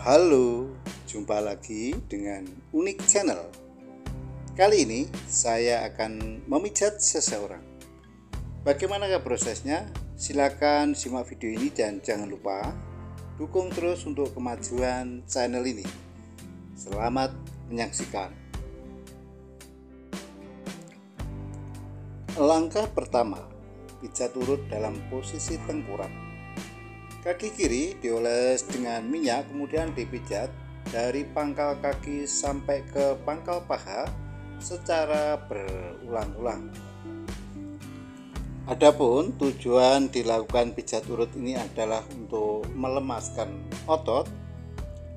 Halo, jumpa lagi dengan Unik Channel. Kali ini saya akan memijat seseorang. Bagaimanakah prosesnya? Silakan simak video ini dan jangan lupa dukung terus untuk kemajuan channel ini. Selamat menyaksikan. Langkah pertama, pijat urut dalam posisi tengkurap. Kaki kiri dioles dengan minyak, kemudian dipijat dari pangkal kaki sampai ke pangkal paha secara berulang-ulang. Adapun tujuan dilakukan pijat urut ini adalah untuk melemaskan otot,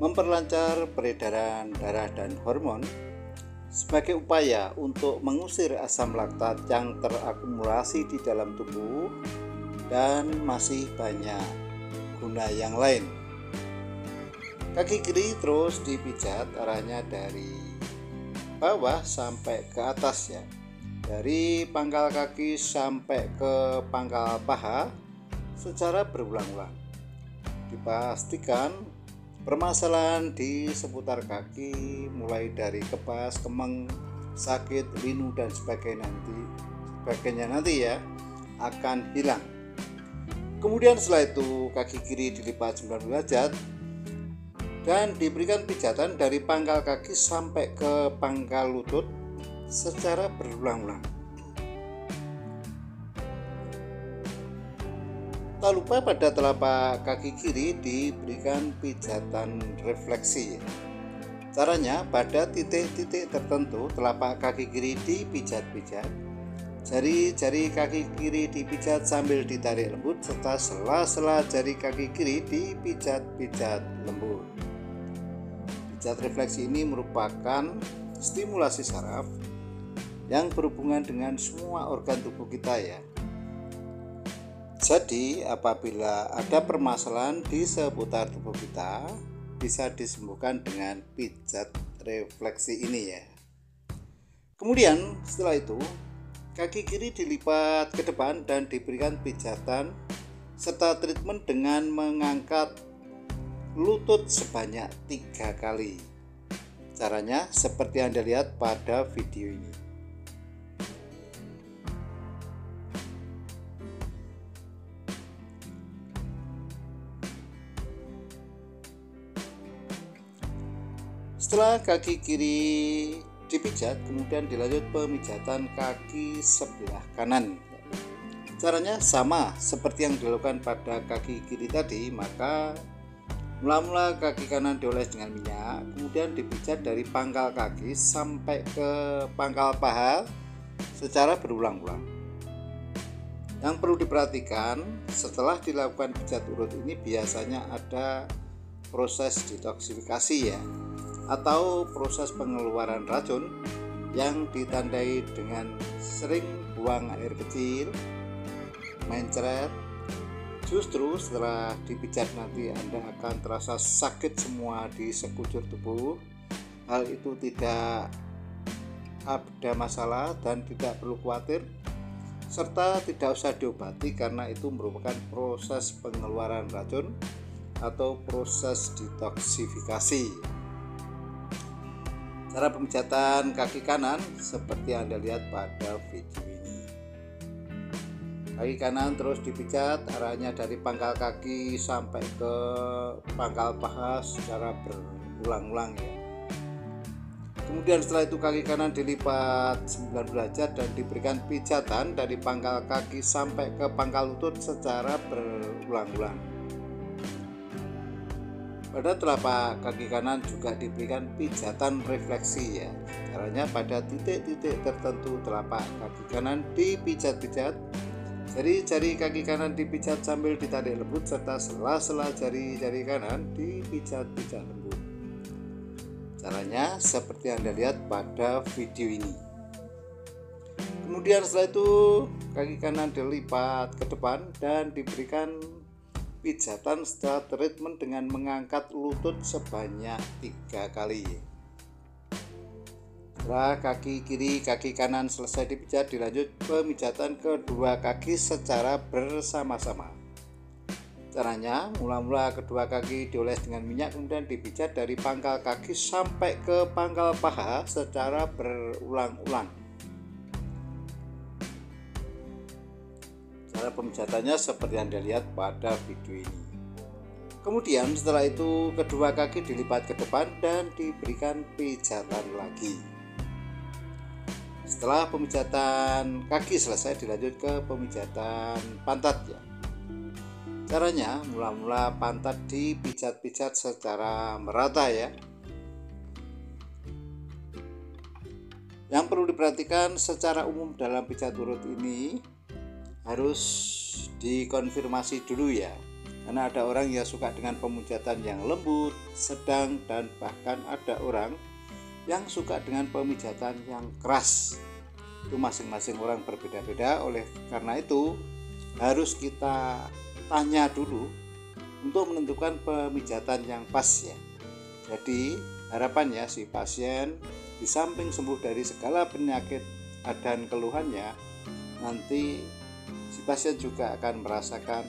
memperlancar peredaran darah dan hormon, sebagai upaya untuk mengusir asam laktat yang terakumulasi di dalam tubuh, dan masih banyak guna yang lain. Kaki kiri terus dipijat arahnya dari bawah sampai ke atas ya, dari pangkal kaki sampai ke pangkal paha secara berulang-ulang. Dipastikan permasalahan di seputar kaki mulai dari kepas, kemeng, sakit, linu dan sebagainya nanti ya akan hilang. Kemudian setelah itu kaki kiri dilipat 90 derajat dan diberikan pijatan dari pangkal kaki sampai ke pangkal lutut secara berulang-ulang. Tak lupa pada telapak kaki kiri diberikan pijatan refleksi. Caranya, pada titik-titik tertentu telapak kaki kiri dipijat-pijat. Jari-jari kaki kiri dipijat sambil ditarik lembut, serta sela-sela jari kaki kiri dipijat-pijat lembut. Pijat refleksi ini merupakan stimulasi saraf yang berhubungan dengan semua organ tubuh kita ya. Jadi apabila ada permasalahan di seputar tubuh kita, bisa disembuhkan dengan pijat refleksi ini ya. Kemudian setelah itu kaki kiri dilipat ke depan dan diberikan pijatan serta treatment dengan mengangkat lutut sebanyak 3 kali. Caranya seperti yang Anda lihat pada video ini. Setelah kaki kiri dipijat, kemudian dilanjut pemijatan kaki sebelah kanan. Caranya sama seperti yang dilakukan pada kaki kiri tadi, maka mula-mula kaki kanan dioles dengan minyak, kemudian dipijat dari pangkal kaki sampai ke pangkal paha secara berulang-ulang. Yang perlu diperhatikan, setelah dilakukan pijat urut ini biasanya ada proses detoksifikasi ya, atau proses pengeluaran racun yang ditandai dengan sering buang air kecil, mencret. Justru setelah dipijat nanti Anda akan terasa sakit semua di sekujur tubuh. Hal itu tidak ada masalah dan tidak perlu khawatir, serta tidak usah diobati karena itu merupakan proses pengeluaran racun atau proses detoksifikasi. Cara pemijatan kaki kanan seperti yang Anda lihat pada video ini. Kaki kanan terus dipijat arahnya dari pangkal kaki sampai ke pangkal paha secara berulang-ulang ya. Kemudian setelah itu kaki kanan dilipat 90 derajat dan diberikan pijatan dari pangkal kaki sampai ke pangkal lutut secara berulang-ulang. Pada telapak kaki kanan juga diberikan pijatan refleksi ya. Caranya pada titik-titik tertentu telapak kaki kanan dipijat-pijat, jari-jari kaki kanan dipijat sambil ditarik lembut, serta sela-sela jari-jari kanan dipijat-pijat lembut. Caranya seperti yang Anda lihat pada video ini. Kemudian setelah itu kaki kanan dilipat ke depan dan diberikan pijatan setelah treatment dengan mengangkat lutut sebanyak 3 kali. Setelah kaki kiri, kaki kanan selesai dipijat, dilanjut pemijatan kedua kaki secara bersama-sama. Caranya, mula-mula kedua kaki dioles dengan minyak, kemudian dipijat dari pangkal kaki sampai ke pangkal paha secara berulang-ulang. Cara pemijatannya seperti yang Anda lihat pada video ini. Kemudian setelah itu kedua kaki dilipat ke depan dan diberikan pijatan lagi. Setelah pemijatan kaki selesai, dilanjut ke pemijatan pantat ya. Caranya, mula-mula pantat dipijat-pijat secara merata ya. Yang perlu diperhatikan secara umum dalam pijat urut ini harus dikonfirmasi dulu ya. Karena ada orang yang suka dengan pemijatan yang lembut, sedang, dan bahkan ada orang yang suka dengan pemijatan yang keras. Itu masing-masing orang berbeda-beda. Oleh karena itu harus kita tanya dulu untuk menentukan pemijatan yang pas ya. Jadi harapannya si pasien di samping sembuh dari segala penyakit dan keluhannya, nanti si pasien juga akan merasakan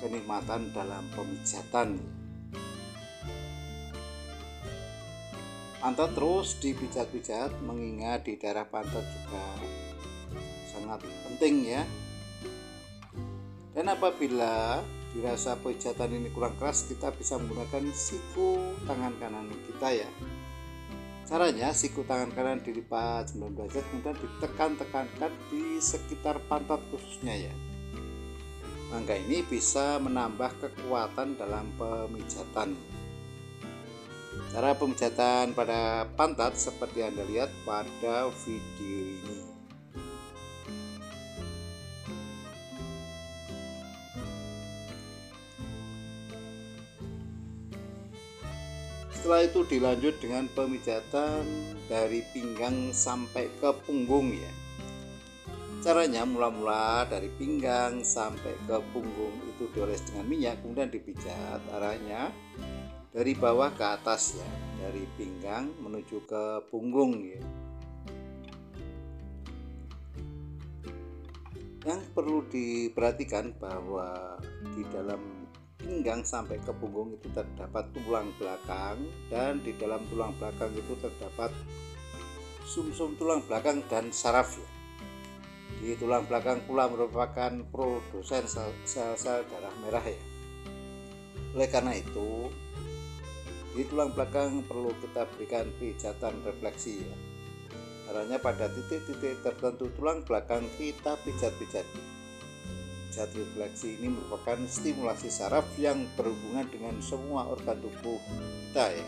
kenikmatan dalam pemijatan. Pantat terus dipijat-pijat, mengingat di daerah pantat juga sangat penting ya. Dan apabila dirasa pijatan ini kurang keras, kita bisa menggunakan siku tangan kanan kita ya. Caranya, siku tangan kanan dilipat 90 derajat, kemudian ditekan-tekankan di sekitar pantat khususnya ya. Maka ini bisa menambah kekuatan dalam pemijatan. Cara pemijatan pada pantat seperti yang Anda lihat pada video ini. Setelah itu dilanjut dengan pemijatan dari pinggang sampai ke punggung ya. Caranya, mula-mula dari pinggang sampai ke punggung itu dioles dengan minyak, kemudian dipijat arahnya dari bawah ke atas ya, dari pinggang menuju ke punggung ya. Yang perlu diperhatikan bahwa di dalam pinggang sampai ke punggung itu terdapat tulang belakang, dan di dalam tulang belakang itu terdapat sumsum tulang belakang dan saraf ya. Di tulang belakang pula merupakan produsen sel-sel darah merah ya. Oleh karena itu, di tulang belakang perlu kita berikan pijatan refleksi ya. Caranya, pada titik-titik tertentu tulang belakang kita pijat-pijat. Pijat refleksi ini merupakan stimulasi saraf yang berhubungan dengan semua organ tubuh kita ya.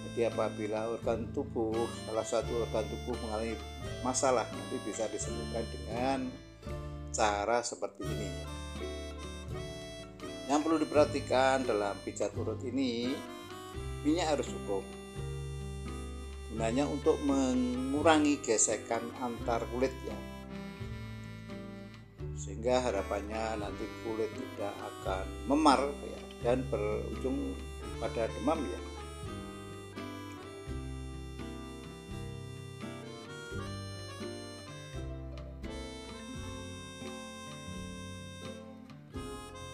Jadi apabila organ tubuh, salah satu organ tubuh mengalami masalah, nanti bisa disembuhkan dengan cara seperti ini. Yang perlu diperhatikan dalam pijat urut ini, minyak harus cukup. Gunanya untuk mengurangi gesekan antar kulit ya. Sehingga harapannya nanti kulit tidak akan memar ya, dan berujung pada demam ya.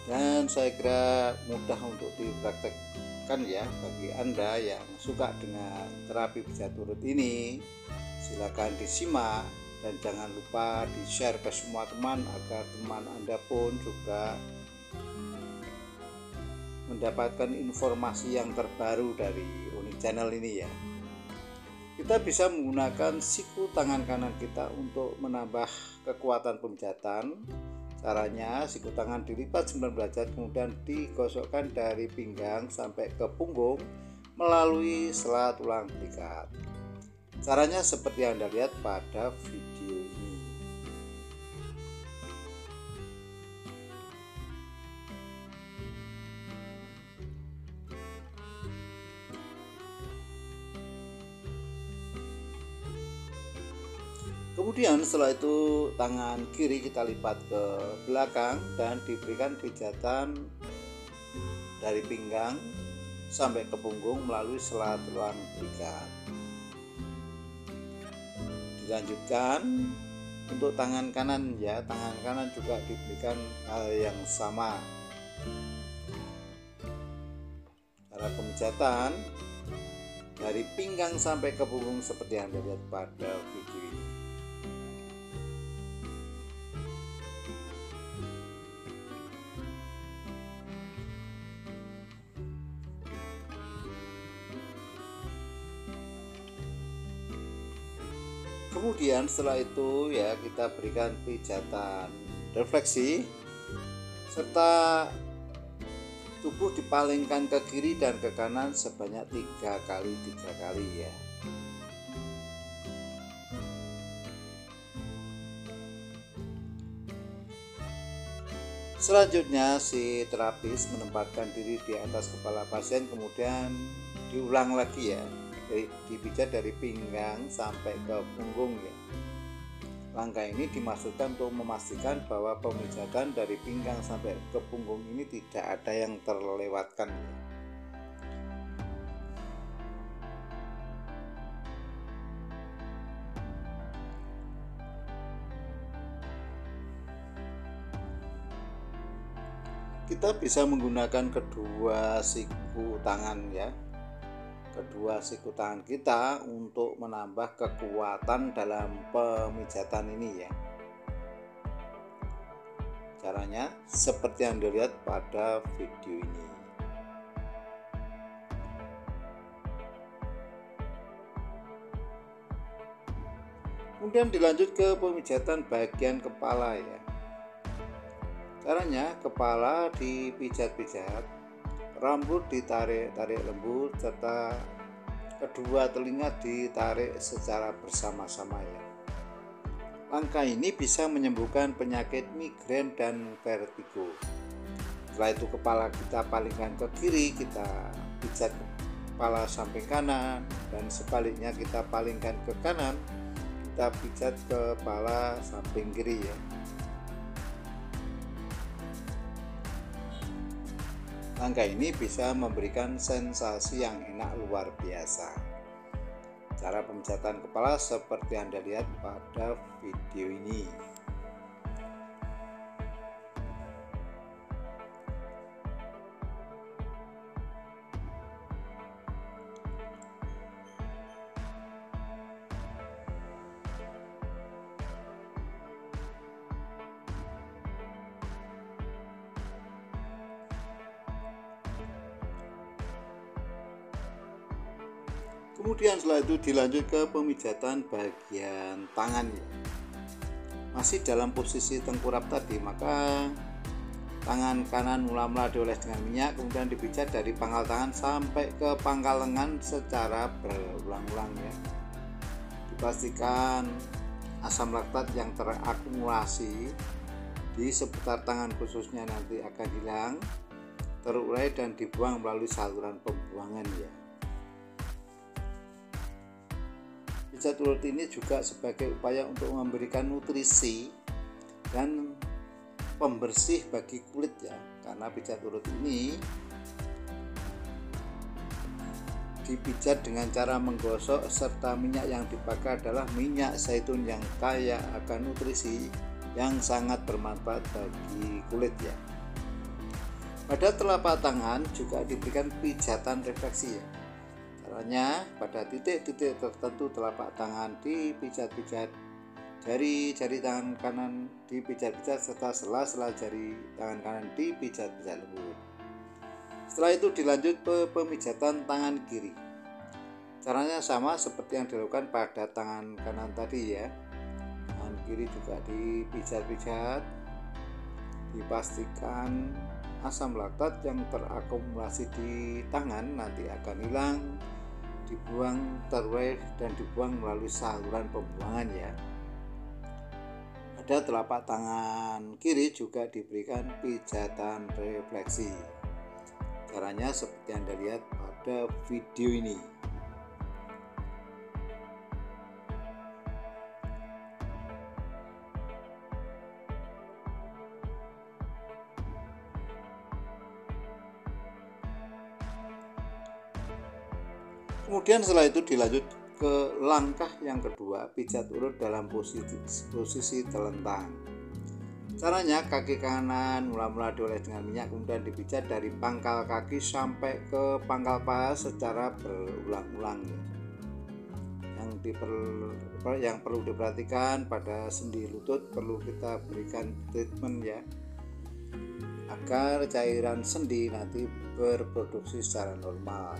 Dan saya kira mudah untuk dipraktekkan ya. Bagi Anda yang suka dengan terapi pijat urut ini, silakan disimak dan jangan lupa di-share ke semua teman agar teman Anda pun juga mendapatkan informasi yang terbaru dari Unik Channel ini ya. Kita bisa menggunakan siku tangan kanan kita untuk menambah kekuatan pemijatan. Caranya, siku tangan dilipat 90 derajat, kemudian digosokkan dari pinggang sampai ke punggung melalui sela tulang belikat. Caranya seperti yang Anda lihat pada video ini. Kemudian setelah itu tangan kiri kita lipat ke belakang dan diberikan pijatan dari pinggang sampai ke punggung melalui sela tulang belikat. Dilanjutkan untuk tangan kanan ya, tangan kanan juga diberikan hal yang sama. Cara pemijatan dari pinggang sampai ke punggung seperti yang Anda lihat pada video ini. Kemudian setelah itu ya kita berikan pijatan refleksi serta tubuh dipalingkan ke kiri dan ke kanan sebanyak 3 kali ya. Selanjutnya si terapis menempatkan diri di atas kepala pasien, kemudian diulang lagi ya, dipijat dari pinggang sampai ke punggung ya. Langkah ini dimaksudkan untuk memastikan bahwa pemijatan dari pinggang sampai ke punggung ini tidak ada yang terlewatkan. Kita bisa menggunakan kedua siku tangan ya. Kedua siku tangan kita untuk menambah kekuatan dalam pemijatan ini ya. Caranya seperti yang dilihat pada video ini. Kemudian dilanjut ke pemijatan bagian kepala ya. Caranya kepala dipijat-pijat, rambut ditarik lembut, serta kedua telinga ditarik secara bersama-sama ya. Langkah ini bisa menyembuhkan penyakit migrain dan vertigo. Setelah itu kepala kita palingkan ke kiri, kita pijat kepala samping kanan, dan sebaliknya kita palingkan ke kanan, kita pijat kepala samping kiri ya. Langkah ini bisa memberikan sensasi yang enak luar biasa. Cara pemijatan kepala seperti Anda lihat pada video ini. Kemudian setelah itu dilanjut ke pemijatan bagian tangan ya. Masih dalam posisi tengkurap tadi, maka tangan kanan mula-mula dioles dengan minyak, kemudian dipijat dari pangkal tangan sampai ke pangkal lengan secara berulang-ulang ya. Dipastikan asam laktat yang terakumulasi di seputar tangan khususnya nanti akan hilang, terurai dan dibuang melalui saluran pembuangan ya. Pijat urut ini juga sebagai upaya untuk memberikan nutrisi dan pembersih bagi kulit ya, karena pijat urut ini dipijat dengan cara menggosok serta minyak yang dipakai adalah minyak zaitun yang kaya akan nutrisi yang sangat bermanfaat bagi kulit ya. Pada telapak tangan juga diberikan pijatan refleksi ya. Caranya pada titik-titik tertentu telapak tangan dipijat-pijat, jari tangan kanan dipijat-pijat, serta sela-sela jari tangan kanan dipijat-pijat lembut. Setelah itu dilanjut ke pemijatan tangan kiri. Caranya sama seperti yang dilakukan pada tangan kanan tadi ya. Tangan kiri juga dipijat-pijat, dipastikan asam laktat yang terakumulasi di tangan nanti akan hilang, dibuang, terurai, dan dibuang melalui saluran pembuangan ya. Pada telapak tangan kiri juga diberikan pijatan refleksi. Caranya seperti yang Anda lihat pada video ini. Kemudian setelah itu dilanjut ke langkah yang kedua, pijat urut dalam posisi telentang. Caranya, kaki kanan mula-mula dioles dengan minyak, kemudian dipijat dari pangkal kaki sampai ke pangkal paha secara berulang-ulang. Yang perlu diperhatikan pada sendi lutut perlu kita berikan treatment ya, agar cairan sendi nanti berproduksi secara normal.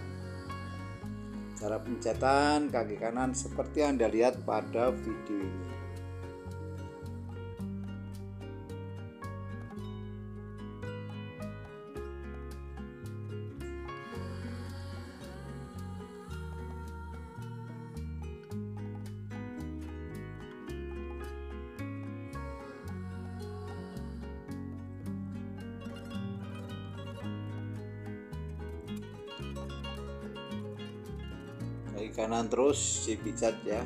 Cara pemijatan kaki kanan seperti yang Anda lihat pada video ini. Kaki kanan terus dipijat ya.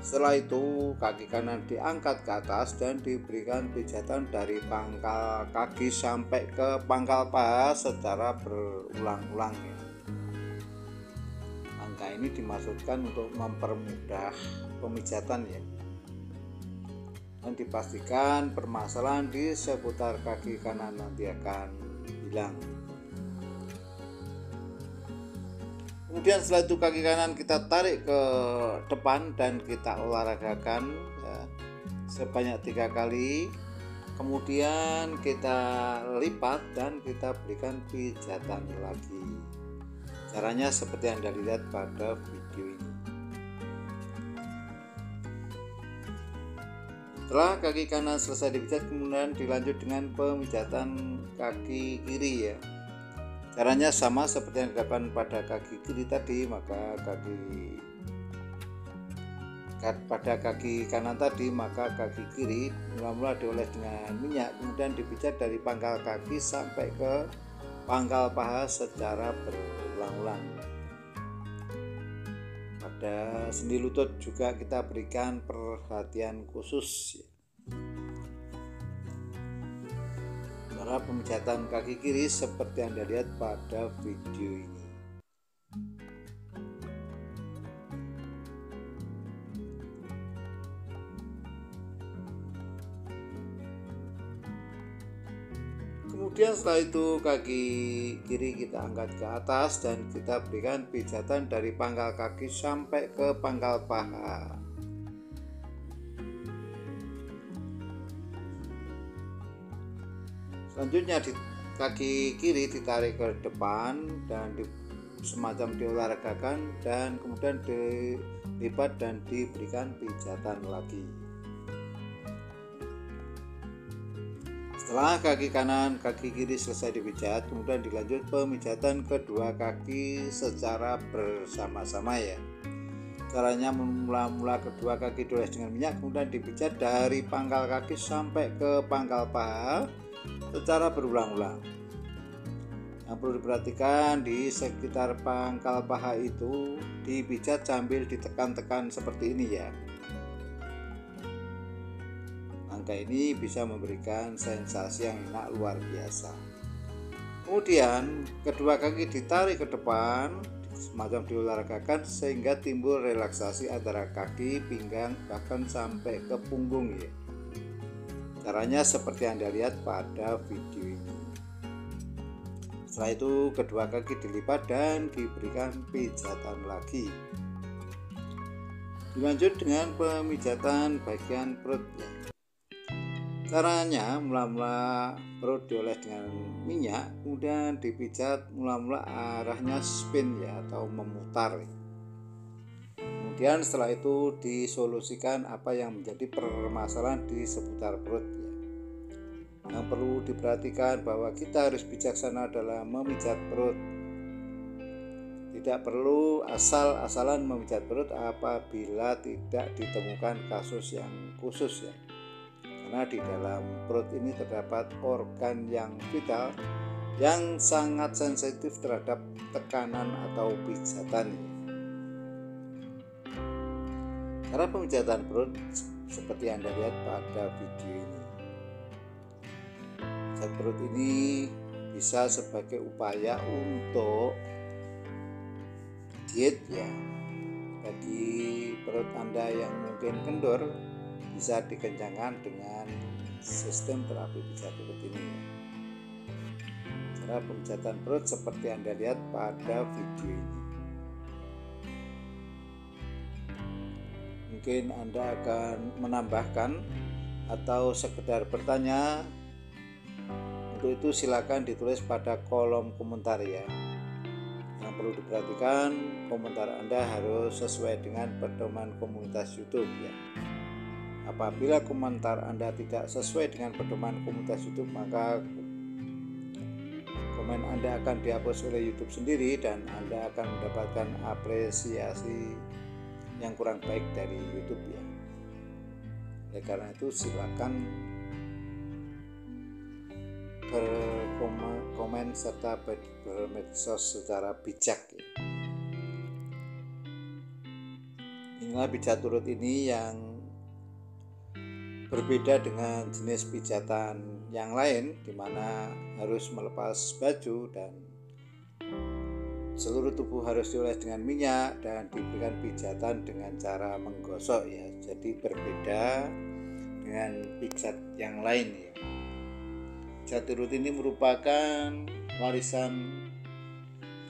Setelah itu kaki kanan diangkat ke atas dan diberikan pijatan dari pangkal kaki sampai ke pangkal paha secara berulang-ulang ya. Langkah ini dimaksudkan untuk mempermudah pemijatan ya, dan dipastikan permasalahan di seputar kaki kanan nanti akan hilang. Kemudian setelah itu kaki kanan kita tarik ke depan dan kita olahragakan ya, sebanyak 3 kali. Kemudian kita lipat dan kita berikan pijatan lagi. Caranya seperti yang Anda lihat pada video ini. Setelah kaki kanan selesai dipijat, kemudian dilanjut dengan pemijatan kaki kiri ya. Caranya sama seperti yang dilakukan pada kaki kiri tadi, maka pada kaki kanan tadi, maka kaki kiri mula-mula dioles dengan minyak, kemudian dipijat dari pangkal kaki sampai ke pangkal paha secara berulang-ulang. Pada sendi lutut juga kita berikan perhatian khusus ya. Cara pemijatan kaki kiri seperti yang Anda lihat pada video ini. Kemudian setelah itu kaki kiri kita angkat ke atas dan kita berikan pijatan dari pangkal kaki sampai ke pangkal paha. Selanjutnya kaki kiri ditarik ke depan dan semacam diolahragakan, dan kemudian dilipat dan diberikan pijatan lagi. Setelah kaki kanan kaki kiri selesai dipijat, kemudian dilanjut pemijatan kedua kaki secara bersama-sama ya. Caranya, mula-mula kedua kaki dioles dengan minyak, kemudian dipijat dari pangkal kaki sampai ke pangkal paha secara berulang-ulang. Yang perlu diperhatikan, di sekitar pangkal paha itu dipijat sambil ditekan-tekan seperti ini ya. Langkah ini bisa memberikan sensasi yang enak luar biasa. Kemudian kedua kaki ditarik ke depan, semacam diolahragakan sehingga timbul relaksasi antara kaki, pinggang, bahkan sampai ke punggung ya. Caranya seperti yang Anda lihat pada video ini. Setelah itu kedua kaki dilipat dan diberikan pijatan lagi. Dilanjut dengan pemijatan bagian perut ya. Caranya, mula-mula perut dioles dengan minyak, kemudian dipijat mula-mula arahnya spin ya, atau memutar. Kemudian setelah itu disolusikan apa yang menjadi permasalahan di seputar perut ya. Yang perlu diperhatikan bahwa kita harus bijaksana dalam memijat perut. Tidak perlu asal-asalan memijat perut apabila tidak ditemukan kasus yang khusus ya. Karena di dalam perut ini terdapat organ yang vital yang sangat sensitif terhadap tekanan atau pijatan ya. Cara pemijatan perut seperti yang Anda lihat pada video ini. Pijat perut ini bisa sebagai upaya untuk diet ya. Bagi perut Anda yang mungkin kendor, bisa dikencangkan dengan sistem terapi pijat turut ini. Cara pemijatan perut seperti Anda lihat pada video ini. Mungkin Anda akan menambahkan atau sekedar bertanya. Untuk itu silakan ditulis pada kolom komentar ya. Yang perlu diperhatikan, komentar Anda harus sesuai dengan pedoman komunitas YouTube ya. Apabila komentar Anda tidak sesuai dengan pedoman komunitas YouTube, maka komen Anda akan dihapus oleh YouTube sendiri dan Anda akan mendapatkan apresiasi yang kurang baik dari YouTube ya. Oleh karena itu silakan berkomen serta bermedsos secara bijak ya. Inilah pijat turut ini yang berbeda dengan jenis pijatan yang lain, di mana harus melepas baju dan seluruh tubuh harus dioles dengan minyak dan diberikan pijatan dengan cara menggosok ya. Jadi berbeda dengan pijat yang lain ya. Pijat turut ini merupakan warisan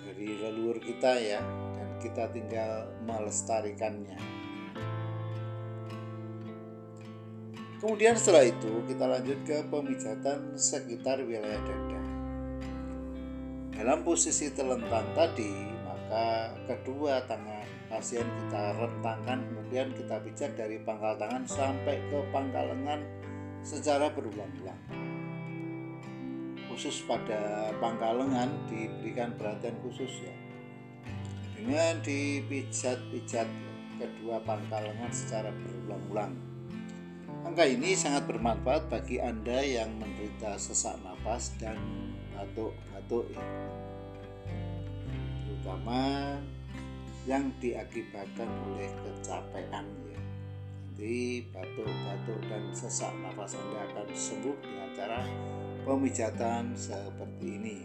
dari leluhur kita ya, dan kita tinggal melestarikannya. Kemudian setelah itu kita lanjut ke pemijatan sekitar wilayah dada. Dalam posisi terlentang tadi, maka kedua tangan pasien kita rentangkan, kemudian kita pijat dari pangkal tangan sampai ke pangkal lengan secara berulang-ulang. Khusus pada pangkal lengan diberikan perhatian khusus ya, dengan dipijat-pijat kedua pangkal lengan secara berulang-ulang. Angka ini sangat bermanfaat bagi Anda yang menderita sesak napas dan batuk-batuk ya, terutama yang diakibatkan oleh kecapean ya. Jadi batuk-batuk dan sesak napas Anda akan sembuh dengan cara pemijatan seperti ini.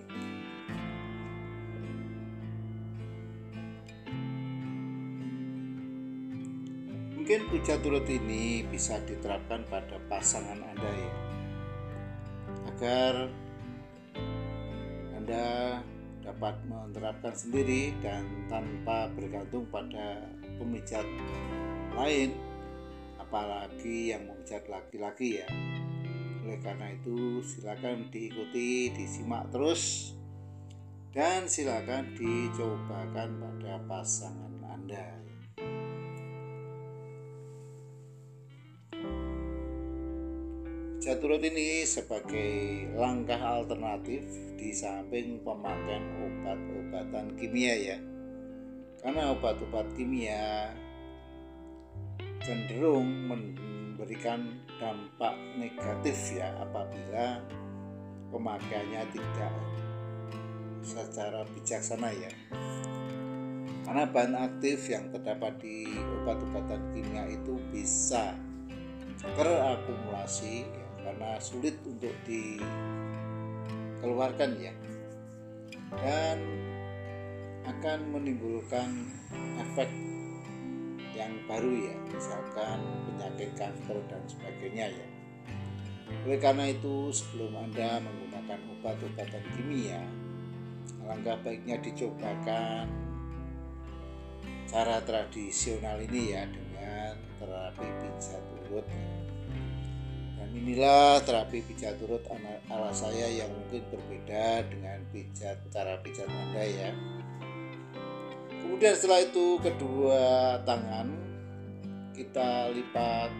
Mungkin pijat turut ini bisa diterapkan pada pasangan Anda ya, agar Anda dapat menerapkan sendiri dan tanpa bergantung pada pemijat lain, apalagi yang memijat laki-laki ya. Oleh karena itu silakan diikuti, disimak terus, dan silakan dicobakan pada pasangan Anda. Pijat turut ini sebagai langkah alternatif di samping pemakaian obat-obatan kimia ya. Karena obat-obat kimia cenderung memberikan dampak negatif ya apabila pemakaiannya tidak secara bijaksana ya. Karena bahan aktif yang terdapat di obat-obatan kimia itu bisa terakumulasi ya, karena sulit untuk dikeluarkan ya, dan akan menimbulkan efek yang baru ya, misalkan penyakit kanker dan sebagainya ya. Oleh karena itu sebelum Anda menggunakan obat-obatan kimia, alangkah baiknya dicobakan cara tradisional ini ya, dengan terapi pijat turut. Dan inilah terapi pijat turut ala saya yang mungkin berbeda dengan cara pijat Anda ya. Kemudian setelah itu kedua tangan kita lipat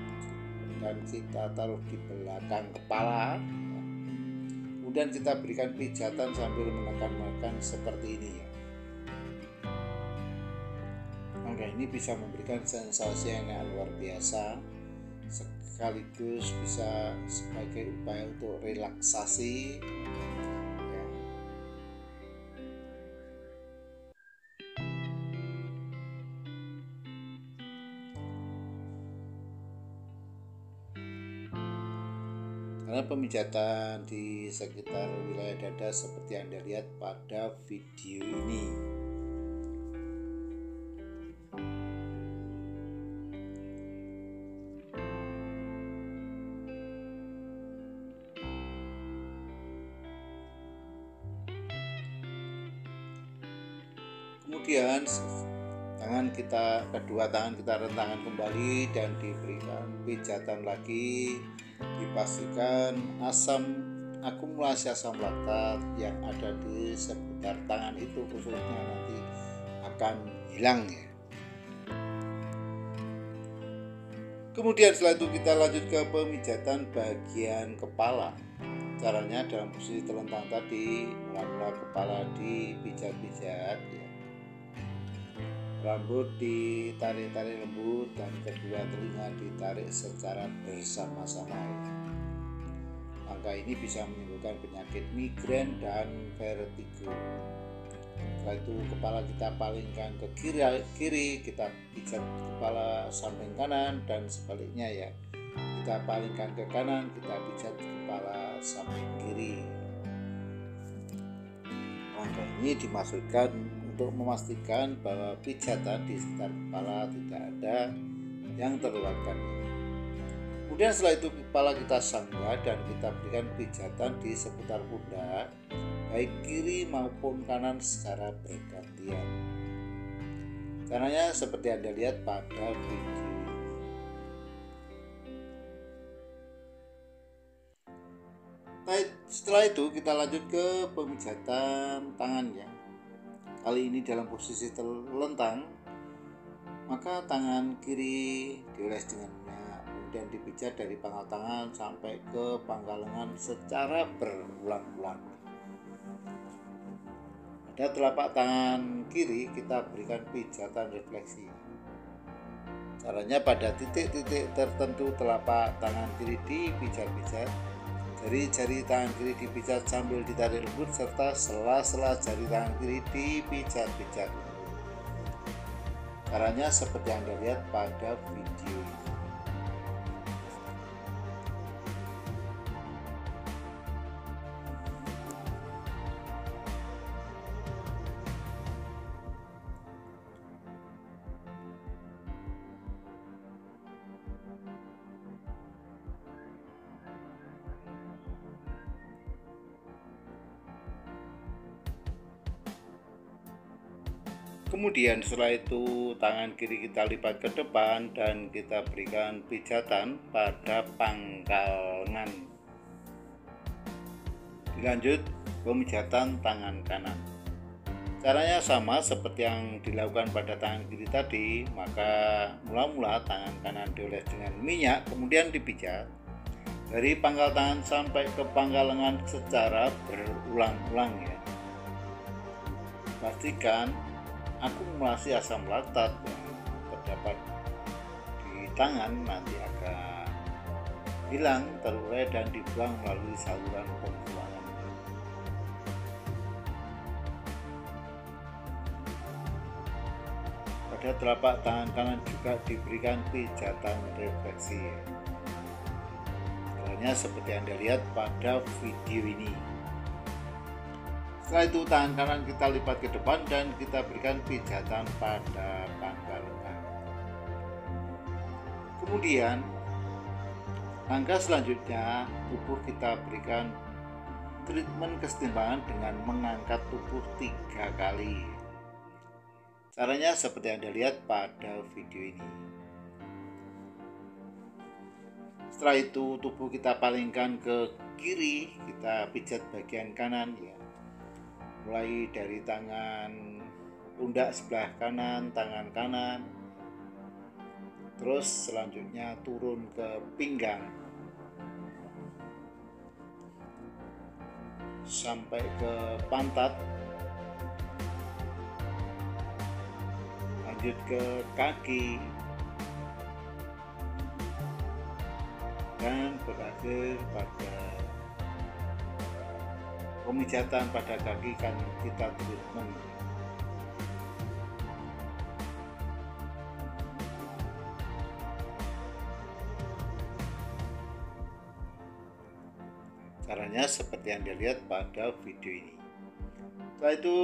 dan kita taruh di belakang kepala. Kemudian kita berikan pijatan sambil menekan-nekan seperti ini ya. Langkah ini bisa memberikan sensasi yang luar biasa, sekaligus bisa sebagai upaya untuk relaksasi ya. Karena pemijatan di sekitar wilayah dada seperti yang Anda lihat pada video ini. Kemudian kedua tangan kita rentangkan kembali dan diberikan pijatan lagi. Dipastikan akumulasi asam laktat yang ada di seputar tangan itu khususnya nanti akan hilang ya. Kemudian setelah itu kita lanjut ke pemijatan bagian kepala. Caranya dalam posisi telentang tadi, mula-mula kepala dipijat-pijat ya. Rambut ditarik-tarik lembut dan kedua telinga ditarik secara bersama-sama ya. Langkah ini bisa menimbulkan penyakit migrain dan vertigo. Setelah itu kepala kita palingkan ke kiri, kita pijat kepala samping kanan dan sebaliknya ya. Kita palingkan ke kanan, kita pijat kepala samping kiri. Langkah ini dimaksudkan untuk memastikan bahwa pijatan di sekitar kepala tidak ada yang terlewatkan. Kemudian setelah itu kepala kita sanggah dan kita berikan pijatan di seputar pundak, baik kiri maupun kanan secara bergantian. Caranya seperti Anda lihat pada video. Setelah itu kita lanjut ke pemijatan tangannya. Kali ini dalam posisi terlentang, maka tangan kiri dioles dengan minyak, kemudian dipijat dari pangkal tangan sampai ke pangkal lengan secara berulang-ulang. Pada telapak tangan kiri kita berikan pijatan refleksi. Caranya pada titik-titik tertentu telapak tangan kiri dipijat-pijat. Jari-jari tangan kiri dipijat sambil ditarik lembut serta sela-sela jari tangan kiri dipijat-pijat. Caranya seperti yang Anda lihat pada video ini. Kemudian setelah itu tangan kiri kita lipat ke depan dan kita berikan pijatan pada pangkal lengan. Dilanjut pemijatan tangan kanan. Caranya sama seperti yang dilakukan pada tangan kiri tadi, maka mula-mula tangan kanan dioles dengan minyak kemudian dipijat dari pangkal tangan sampai ke pangkal lengan secara berulang-ulang ya. Pastikan akumulasi asam laktat yang terdapat di tangan nanti akan hilang, terurai dan dibuang melalui saluran pembuangan. Pada telapak tangan kanan juga diberikan pijatan refleksi. Caranya seperti Anda lihat pada video ini. Setelah itu tangan kanan kita lipat ke depan dan kita berikan pijatan pada pangkal lengan. Kemudian langkah selanjutnya tubuh kita berikan treatment kesetimbangan dengan mengangkat tubuh 3 kali. Caranya seperti yang Anda lihat pada video ini. Setelah itu tubuh kita palingkan ke kiri, kita pijat bagian kanan ya. Mulai dari tangan pundak sebelah kanan, tangan kanan, terus selanjutnya turun ke pinggang sampai ke pantat, lanjut ke kaki dan berakhir pada pemijatan pada kaki kan kita treatment. Caranya seperti yang dilihat pada video ini. Setelah itu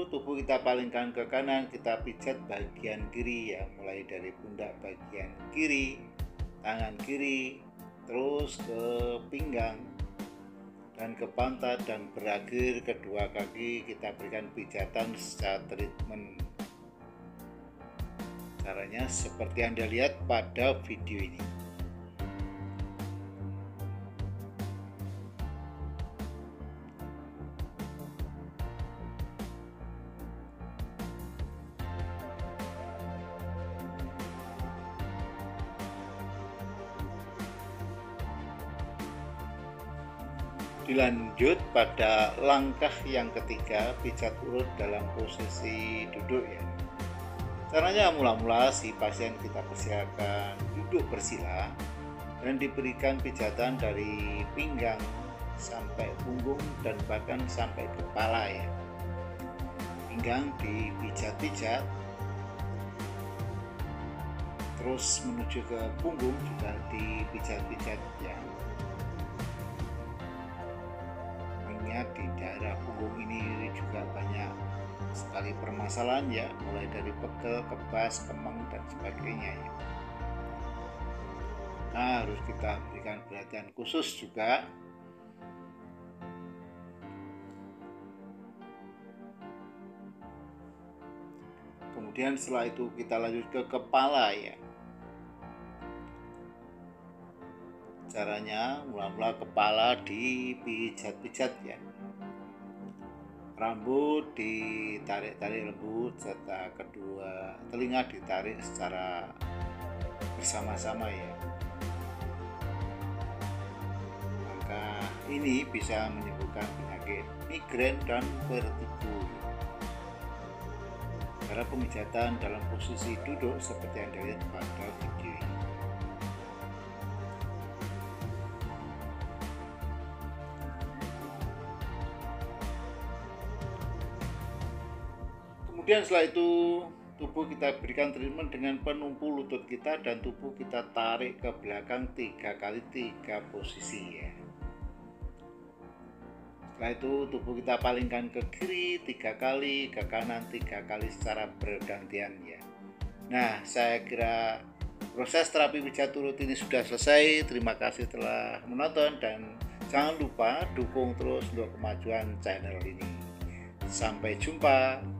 tubuh kita palingkan ke kanan, kita pijat bagian kiri ya, mulai dari pundak bagian kiri, tangan kiri, terus ke pinggang dan ke pantat dan berakhir kedua kaki kita berikan pijatan secara treatment. Caranya seperti Anda lihat pada video ini. Dilanjut pada langkah yang ketiga, pijat urut dalam posisi duduk ya. Caranya mula-mula si pasien kita persilakan duduk bersila dan diberikan pijatan dari pinggang sampai punggung dan bahkan sampai kepala ya. Pinggang dipijat-pijat, terus menuju ke punggung juga dipijat-pijat ya. Di daerah punggung ini juga banyak sekali permasalahan ya, mulai dari pegel, kebas, kemeng dan sebagainya ya. Nah, harus kita berikan perhatian khusus juga. Kemudian setelah itu kita lanjut ke kepala ya. Caranya mula-mula kepala dipijat-pijat ya. Rambut ditarik-tarik lembut, serta kedua telinga ditarik secara bersama-sama ya. Maka ini bisa menyembuhkan penyakit migrain dan vertigo. Cara pemijatan dalam posisi duduk seperti yang dilihat pada video ini. Kemudian setelah itu tubuh kita berikan treatment dengan penumpu lutut kita dan tubuh kita tarik ke belakang 3 kali 3 posisi ya. Setelah itu tubuh kita palingkan ke kiri 3 kali, ke kanan 3 kali secara bergantian ya. Nah, saya kira proses terapi pijat urut ini sudah selesai. Terima kasih telah menonton dan jangan lupa dukung terus untuk kemajuan channel ini. Sampai jumpa.